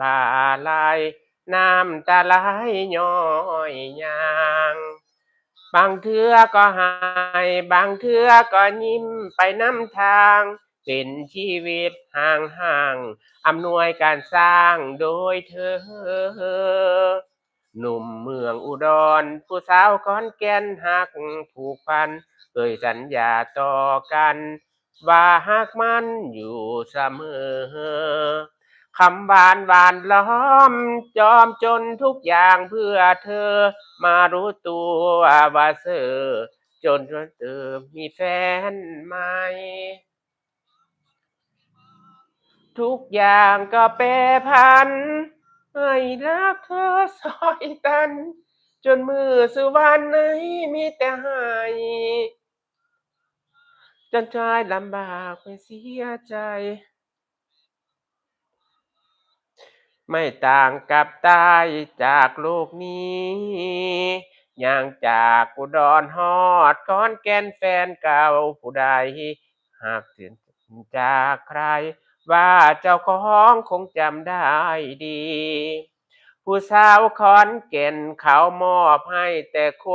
บาลายน้ำตาไหลย้อยยางบางเทื่อก็หายบางเทื่อก็ยิ้มไปน้ำทางเป็นชีวิตห่างอำนวยการสร้างโดยเธอหนุ่มเมืองอุดรผู้สาวขอนแก่นหักผูกพันเคยสัญญาต่อกันว่าหักมันอยู่เสมอคำหวานหวานล้อมจอมจนทุกอย่างเพื่อเธอมารู้ตัวว่าเธอจนเธอมีแฟนใหม่ทุกอย่างก็แปรผันให้รักเธอซอยตันจนมือสุวรรณไหนมีแต่ให้จนชายลำบากไม่เสียใจไม่ต่างกับตายจากโลกนี้อย่างจากอุดรฮอดขอนแก่นแฟนเก่าผู้ใดหากเสียจากใครว่าเจ้าของคงจำได้ดีผู้สาวขอนแก่นเขามอบให้แต่คน